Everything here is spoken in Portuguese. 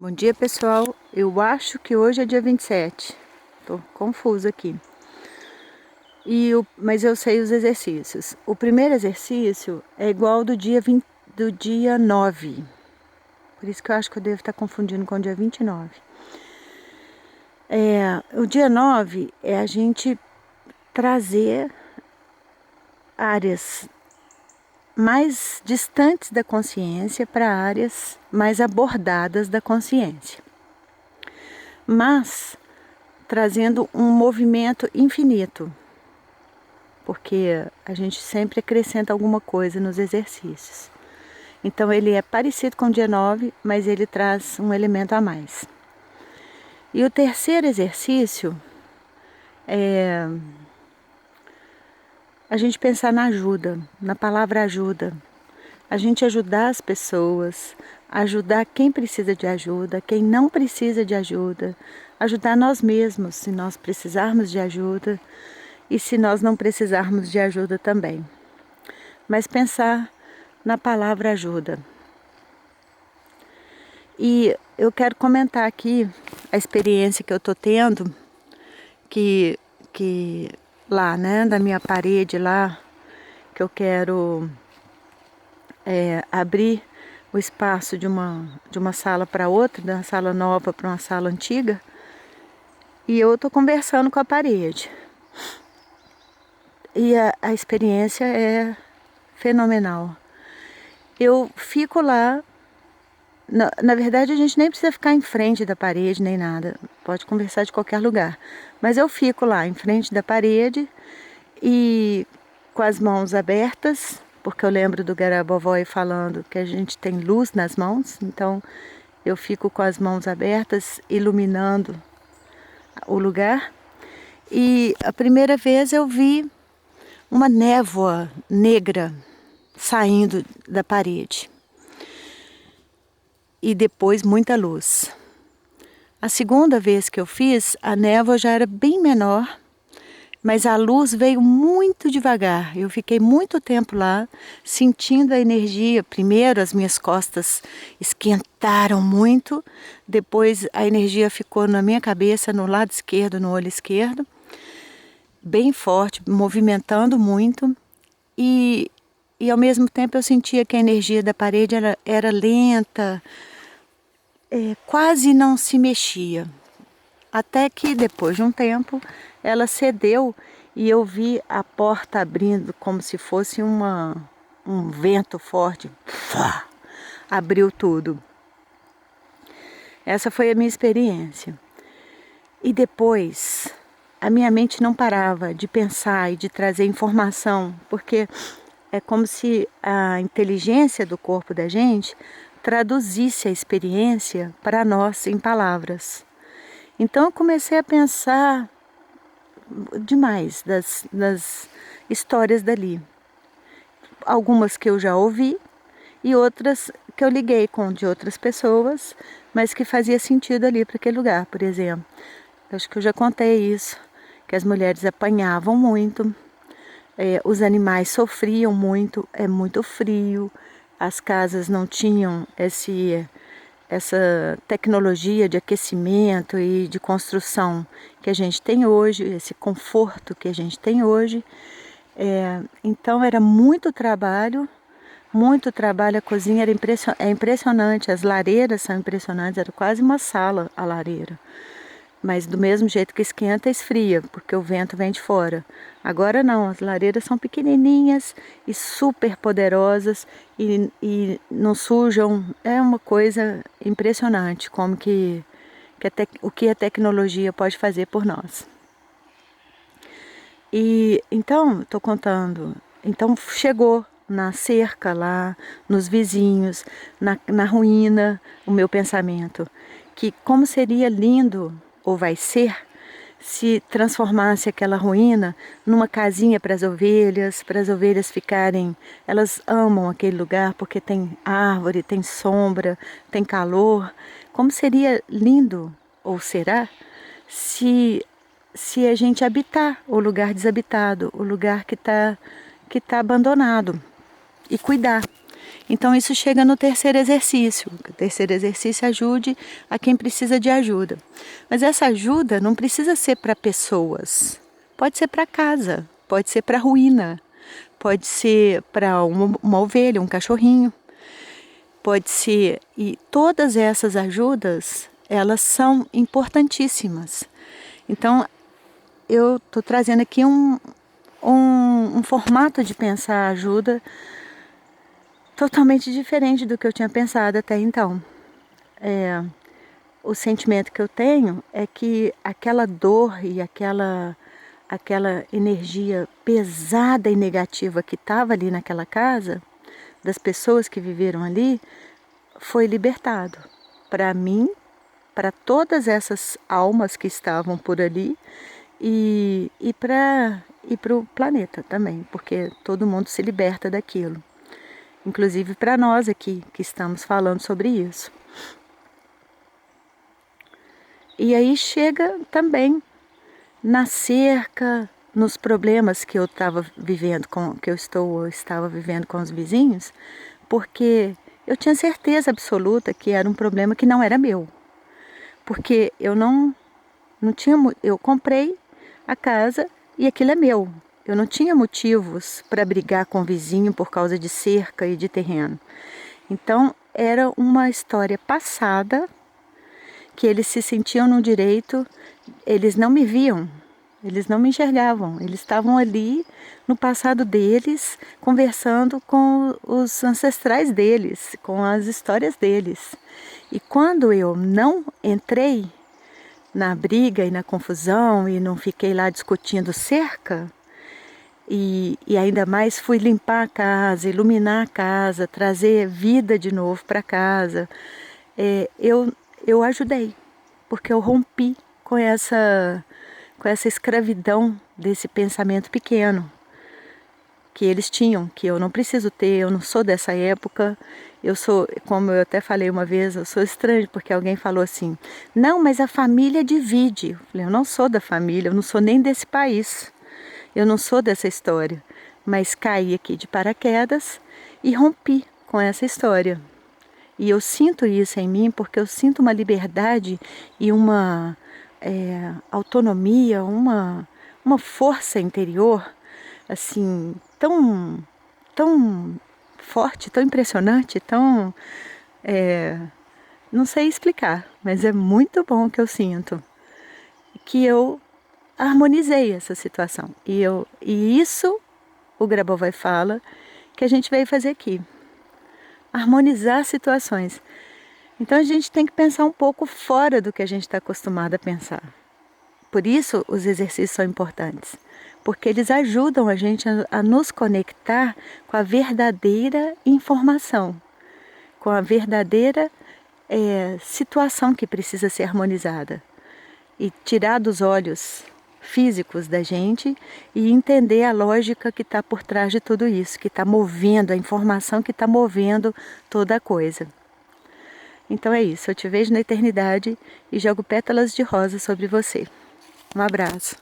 Bom dia, pessoal. Eu acho que hoje é dia 27. Tô confusa aqui. Mas eu sei os exercícios. O primeiro exercício é igual ao do dia 9. Por isso que eu acho que eu devo estar confundindo com o dia 29. O dia 9 é a gente trazer áreas mais distantes da consciência para áreas mais abordadas da consciência. Mas trazendo um movimento infinito, porque a gente sempre acrescenta alguma coisa nos exercícios. Então ele é parecido com o dia 9, mas ele traz um elemento a mais. E o terceiro exercício é a gente pensar na ajuda, na palavra ajuda. A gente ajudar as pessoas, ajudar quem precisa de ajuda, quem não precisa de ajuda, ajudar nós mesmos se nós precisarmos de ajuda e se nós não precisarmos de ajuda também. Mas pensar na palavra ajuda. E eu quero comentar aqui a experiência que eu estou tendo, que lá, né, da minha parede lá, que eu quero abrir o espaço de uma sala para outra, da sala nova para uma sala antiga, e eu estou conversando com a parede. E a experiência é fenomenal. Eu fico lá, na verdade a gente nem precisa ficar em frente da parede nem nada, pode conversar de qualquer lugar. Mas eu fico lá em frente da parede e com as mãos abertas, porque eu lembro do Garabovoi falando que a gente tem luz nas mãos, então eu fico com as mãos abertas, iluminando o lugar. E a primeira vez eu vi uma névoa negra saindo da parede. E depois muita luz. A segunda vez que eu fiz, a névoa já era bem menor, mas a luz veio muito devagar. Eu fiquei muito tempo lá, sentindo a energia. Primeiro as minhas costas esquentaram muito, depois a energia ficou na minha cabeça, no lado esquerdo, no olho esquerdo, bem forte, movimentando muito. E ao mesmo tempo eu sentia que a energia da parede era lenta, quase não se mexia. Até que depois de um tempo ela cedeu e eu vi a porta abrindo como se fosse um vento forte. Fá, abriu tudo. Essa foi a minha experiência. E depois a minha mente não parava de pensar e de trazer informação, porque é como se a inteligência do corpo da gente traduzisse a experiência para nós em palavras. Então eu comecei a pensar demais das histórias dali. Algumas que eu já ouvi e outras que eu liguei com de outras pessoas, mas que fazia sentido ali para aquele lugar. Por exemplo, acho que eu já contei isso, que as mulheres apanhavam muito, os animais sofriam muito, é muito frio, as casas não tinham essa tecnologia de aquecimento e de construção que a gente tem hoje, esse conforto que a gente tem hoje. Então era muito trabalho, a cozinha é impressionante, as lareiras são impressionantes, era quase uma sala a lareira. Mas do mesmo jeito que esquenta, esfria, porque o vento vem de fora. Agora não, as lareiras são pequenininhas e super poderosas e não sujam. É uma coisa impressionante como o que a tecnologia pode fazer por nós. E então, estou contando, então chegou na cerca lá, nos vizinhos, na ruína, o meu pensamento, que como seria lindo, ou vai ser, se transformasse aquela ruína numa casinha para as ovelhas ficarem, elas amam aquele lugar porque tem árvore, tem sombra, tem calor. Como seria lindo, ou será, se a gente habitar o lugar desabitado, o lugar que tá abandonado, e cuidar. Então isso chega no terceiro exercício. O terceiro exercício ajude a quem precisa de ajuda. Mas essa ajuda não precisa ser para pessoas. Pode ser para casa, pode ser para ruína, pode ser para uma ovelha, um cachorrinho. Pode ser, e todas essas ajudas, elas são importantíssimas. Então, eu estou trazendo aqui um formato de pensar a ajuda totalmente diferente do que eu tinha pensado até então. O sentimento que eu tenho é que aquela dor e aquela energia pesada e negativa que estava ali naquela casa, das pessoas que viveram ali, foi libertado para mim, para todas essas almas que estavam por ali e para o planeta também, porque todo mundo se liberta daquilo. Inclusive para nós aqui que estamos falando sobre isso. E aí chega também na cerca, nos problemas que eu estava vivendo estava vivendo com os vizinhos, porque eu tinha certeza absoluta que era um problema que não era meu. Porque eu não tinha, eu comprei a casa e aquilo é meu. Eu não tinha motivos para brigar com o vizinho por causa de cerca e de terreno. Então, era uma história passada, que eles se sentiam no direito, eles não me viam, eles não me enxergavam, eles estavam ali no passado deles, conversando com os ancestrais deles, com as histórias deles. E quando eu não entrei na briga e na confusão e não fiquei lá discutindo cerca, e ainda mais fui limpar a casa, iluminar a casa, trazer vida de novo para casa, eu ajudei, porque eu rompi com essa escravidão desse pensamento pequeno que eles tinham, que eu não preciso ter, eu não sou dessa época, eu sou, como eu até falei uma vez, eu sou estranho, porque alguém falou assim, não, mas a família divide. Eu falei, eu não sou da família, eu não sou nem desse país, eu não sou dessa história, mas caí aqui de paraquedas e rompi com essa história. E eu sinto isso em mim porque eu sinto uma liberdade e uma autonomia, uma força interior, assim, tão forte, tão impressionante, tão... não sei explicar, mas é muito bom que eu sinto. Que eu harmonizei essa situação. E isso, o Grabovoi fala, que a gente veio fazer aqui. Harmonizar situações. Então a gente tem que pensar um pouco fora do que a gente está acostumado a pensar. Por isso os exercícios são importantes, porque eles ajudam a gente a nos conectar com a verdadeira informação, com a verdadeira situação que precisa ser harmonizada. E tirar dos olhos físicos da gente e entender a lógica que está por trás de tudo isso, que está movendo, a informação que está movendo toda a coisa. Então é isso, eu te vejo na eternidade e jogo pétalas de rosa sobre você. Um abraço.